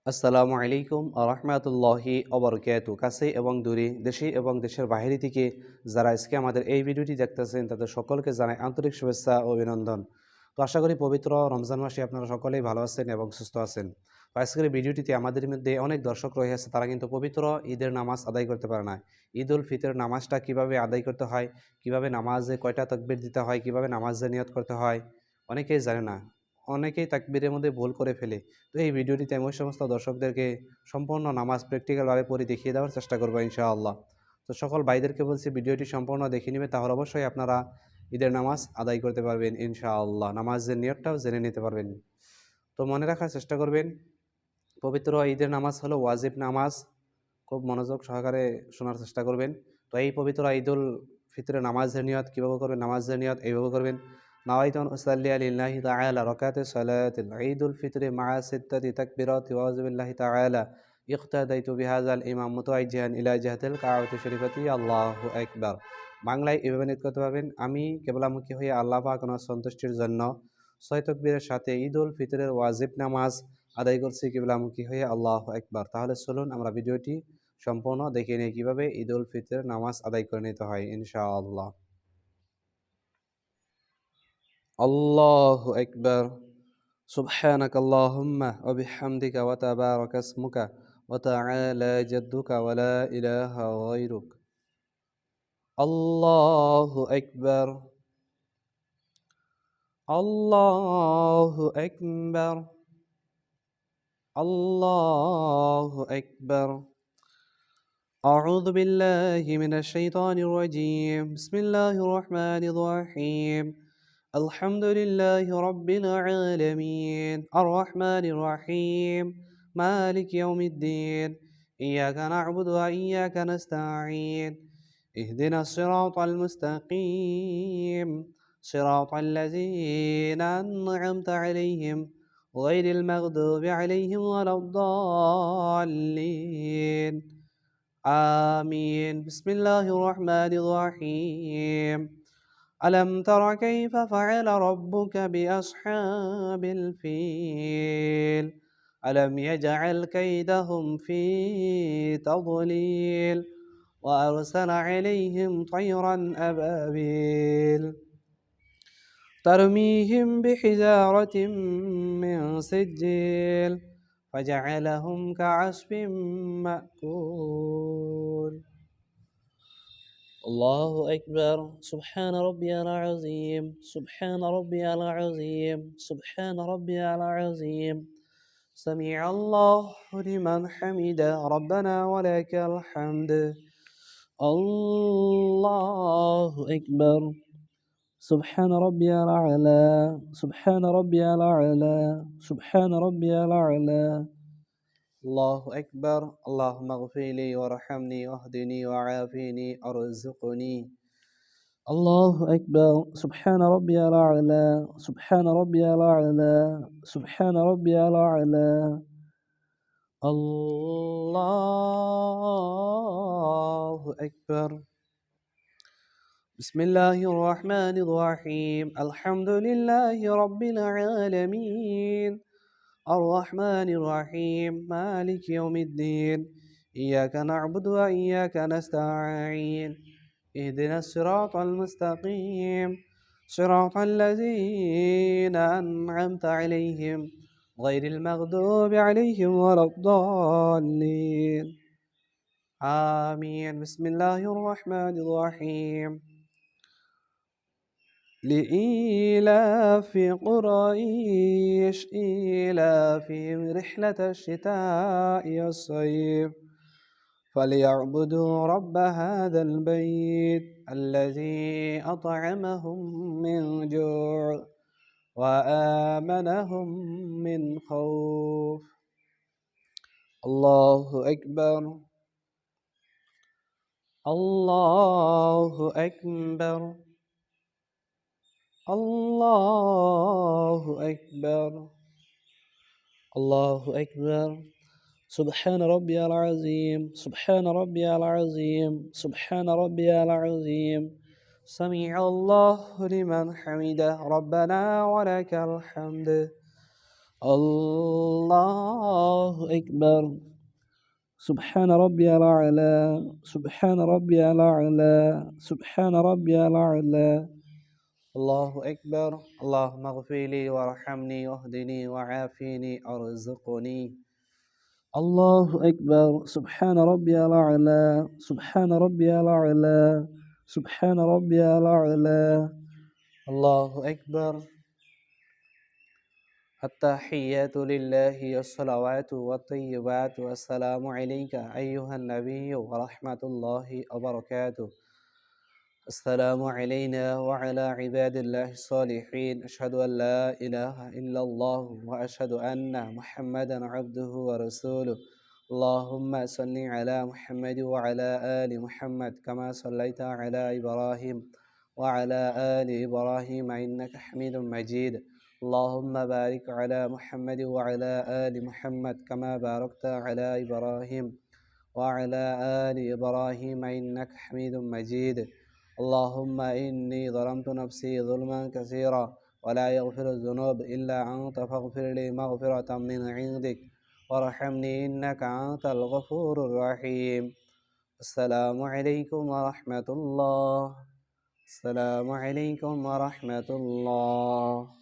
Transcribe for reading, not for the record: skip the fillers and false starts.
আসসালামু আলাইকুম আরহামাতুল্লাহি অবরকাতু। কাছে এবং দূরে, দেশে এবং দেশের বাইরে থেকে যারা আজকে আমাদের এই ভিডিওটি দেখতেছেন তাদের সকলকে জানাই আন্তরিক শুভেচ্ছা ও অভিনন্দন। তো আশা করি পবিত্র রমজান মাসে আপনারা সকলেই ভালো আছেন এবং সুস্থ আছেন। তো আজকের এই ভিডিওটিতে আমাদের মধ্যে অনেক দর্শক রয়েছে, তারা কিন্তু পবিত্র ঈদের নামাজ আদায় করতে পারে না। ঈদ উল ফিতর নামাজটা কিভাবে আদায় করতে হয়, কিভাবে নামাজে কয়টা তাকবীর দিতে হয়, কিভাবে নামাজে নিয়ত করতে হয়, অনেকেই জানে না। অনেকেই তাকবীরের মধ্যে ভুল করে ফেলে। তো এই ভিডিওটিতে আমি ওই সমস্ত দর্শকদেরকে সম্পূর্ণ নামাজ প্র্যাকটিক্যালভাবে পড়ে দেখিয়ে দেওয়ার চেষ্টা করবো ইনশাআল্লাহ। তো সকল ভাইদেরকে বলছি ভিডিওটি সম্পূর্ণ দেখে নেবে, তাহলে অবশ্যই আপনারা ঈদের নামাজ আদায় করতে পারবেন ইনশাআল্লাহ। নামাজের নিয়তটাও জেনে নিতে পারবেন। তো মনে রাখার চেষ্টা করবেন, পবিত্র ঈদের নামাজ হলো ওয়াজিব নামাজ। খুব মনোযোগ সহকারে শোনার চেষ্টা করবেন। তো এই পবিত্র ঈদুল ফিতরের নামাজের নিয়ত কীভাবে করবেন? নামাজের নিয়ত এইভাবে করবেন: নাওয়াইতু আন উসাল্লিয়া লিল্লাহি তাআলা রাকাতে সালাতিল ঈদুল ফিতরি মা'a সিত্তাতি তাকবীরাতি ওয়া আউযু বিল্লাহি তাআলা ইক্তাদাইতু বিহাযাল ইমাম মুতাওয়াজ্জিহান ইলা জিহাতিল কা'বাতি শরীফাতি আল্লাহু আকবার। বাংলায় এভাবে নিয়ত করতে পারবেন: আমি কিবলামুখী হয়ে আল্লাহ পাক ওনার সন্তুষ্টির জন্য ৬ তাকবীরের সাথে ঈদুল ফিতরের ওয়াজিব নামাজ আদায় করছি কিবলামুখী হয়ে, আল্লাহু আকবার। তাহলে চলুন আমরা ভিডিওটি সম্পূর্ণ দেখে নিই কিভাবে ঈদুল ফিতর নামাজ আদায় করে নিতে হয় ইনশাআল্লাহ। আল্লাহু আকবার। সুবহানাক আল্লাহুম্মা ওয়া বিহামদিকা ওয়া তাবারাকা ইসমুকা ওয়া তাআলা জাদ্দুকা ওয়া লা ইলাহা গায়রুক। আল্লাহু আকবার। আল্লাহু আকবার। আল্লাহু আকবার। أعوذ بالله من الشيطان الرجيم. بسم الله الرحمن الرحيم. الحمد لله رب العالمين الرحمن الرحيم مالك يوم الدين. إياك نعبد وإياك نستعين. اهدنا الصراط المستقيم صراط الذين أنعمت عليهم غير المغضوب عليهم ولا الضالين. آمين. بسم الله الرحمن الرحيم. ألم تر كيف فعل ربك بأصحاب الفيل؟ ألم يجعل كيدهم في تضليل وأرسل عليهم طيرا أبابيل ترميهم بحجارة من سجيل فجعلهم كعصف مأكول. الله أكبر. سبحان ربي العظيم. سبحان ربي العظيم. سبحان ربي العظيم. سمع الله لمن حمد ربنا ولك الحمد. الله أكبر. سبحان ربي الأعلى. سبحان ربي الأعلى. سبحان ربي الأعلى. الله أكبر. اللهم اغفر لي وارحمني واهدني وعافني ارزقني. الله أكبر. سبحان ربي الأعلى. سبحان ربي الأعلى. سبحان ربي الأعلى. الله أكبر. بسم الله الرحمن الرحيم. الحمد لله رب العالمين الرحمن الرحيم مالك يوم الدين. إياك نعبد وإياك نستعين. اهدنا الصراط المستقيم صراط الذين أنعمت عليهم غير المغضوب عليهم ولا الضالين. آمين. بسم الله الرحمن الرحيم. لإيلاف قريش إيلافهم رحلة الشتاء والصيف فليعبدوا رب هذا البيت الذي أطعمهم من جوع وآمنهم من خوف. الله أكبر. الله أكبر. الله أكبر. الله أكبر. سبحان ربي العظيم. سبحان ربي العظيم. سبحان ربي العظيم. سمع الله لمن حمده ربنا ولك الحمد. الله أكبر. سبحان ربي الأعلى. سبحان ربي الأعلى. سبحان ربي الأعلى. الله أكبر. اللهم اغفر لي وارحمني واهدني وعافني ارزقني. الله أكبر. سبحان ربي الأعلى. سبحان ربي الأعلى. سبحان ربي الأعلى. الله أكبر. التحيات لله والصلوات والطيبات والسلام عليك أيها النبي ورحمة الله وبركاته. السلام علينا وعلى عباد الله الصالحين. أشهد أن لا إله إلا الله وأشهد أن محمدا عبده ورسوله. اللهم صل على محمد وعلى آل محمد كما صليت على إبراهيم وعلى آل إبراهيم إنك حميد مجيد. اللهم بارك على محمد وعلى آل محمد كما باركت على إبراهيم وعلى آل إبراهيم إنك حميد مجيد. اللهم إني ظلمت نفسي ظلما كثيرا ولا يغفر الذنوب إلا أنت فاغفر لي مغفرة من عندك وارحمني إنك أنت الغفور الرحيم. السلام عليكم ورحمة الله. السلام عليكم ورحمة الله.